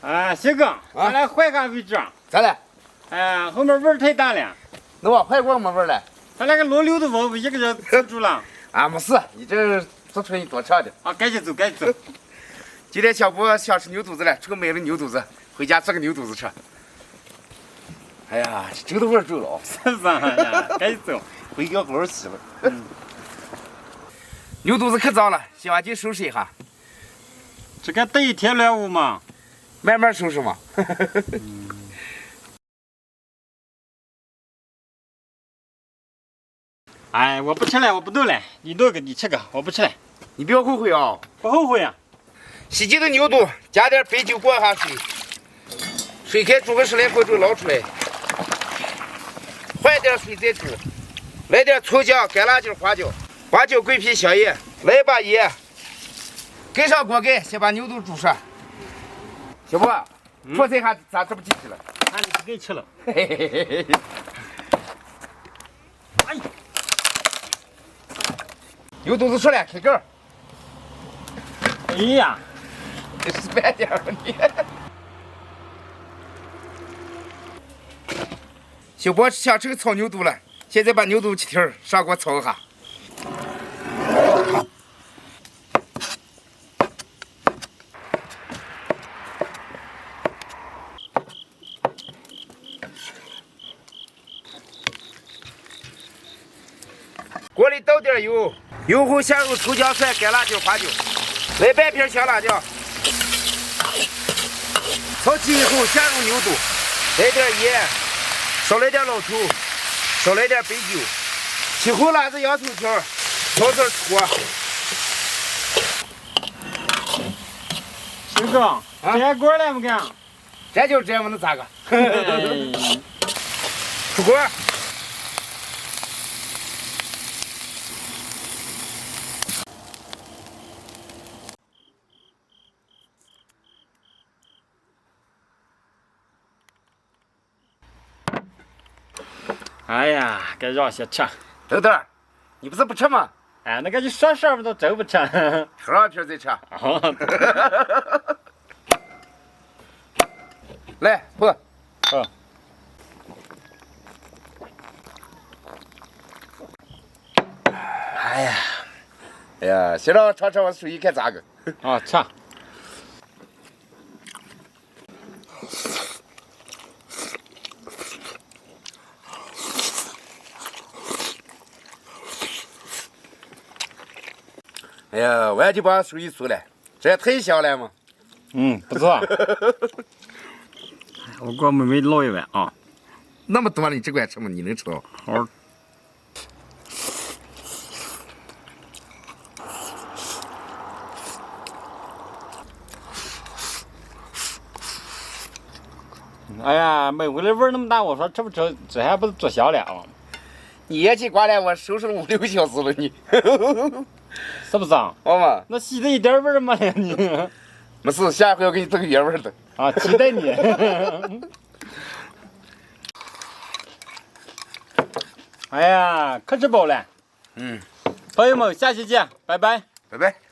啊，小刚，咱俩换个位置。咋了？哎，后面味儿太大了。那我换过没味儿了？咱俩个老六的我一个人吃住了。啊，没事，你这做出你多长的。啊，赶紧走，赶紧走。今天小波想吃牛肚子了，这个买了牛肚子，回家做个牛肚子吃。哎呀，这都味儿够了啊！是不是呀？赶紧走，回家好好洗了。牛肚子可脏了，洗完净收拾一下。这个得一天乱舞嘛，慢慢收拾嘛。哎，我不吃了，我不弄了，你弄个，你吃个，我不吃了。你不要后悔啊！不后悔啊。洗净的牛肚，加点白酒过下水，水开煮个10来分钟，捞出来，换点水再煮，来点葱姜、干辣椒、花椒、桂皮、香叶，来一把盐，盖上锅盖，先把牛肚煮上。小波，说这下咋这么进去了？俺就不给吃了。嘿嘿嘿嘿嘿。哎，牛肚子熟了，开盖。哎呀，你是慢点吧你。小波想吃个炒牛肚了，现在把牛肚切条上锅炒一下。锅里倒点油，油后下入葱姜蒜、干辣椒、花椒，来半片香辣酱。炒起以后下入牛肚，来点盐，少来点老抽，少来点白酒，起后拉着洋葱条，调色出。小刚，粘锅了没干？这就这么能咋个？出锅。哎呀，该让些吃。豆豆，你不是不吃吗？哎，那个就说我都真不吃。喝上瓶再吃。来，喝。嗯。哎呀，先让我尝尝我手艺看咋个。啊，吃。哎呀，我就把手艺做了，这也太香了嘛。不错。我给我妹妹捞一碗啊。那么多了，你只管吃吗？你能吃到？好。哎呀，买回来味儿那么大，我说吃不吃？这还不是做香了啊？你也去刮了，我收拾了5、6个小时了，你。是不是啊？好嘛，那吸的一点味儿没了你。没事，下回我给你做个原味的。啊，期待你。哎呀，可吃饱了。嗯，朋友们，下期见，拜拜。拜拜。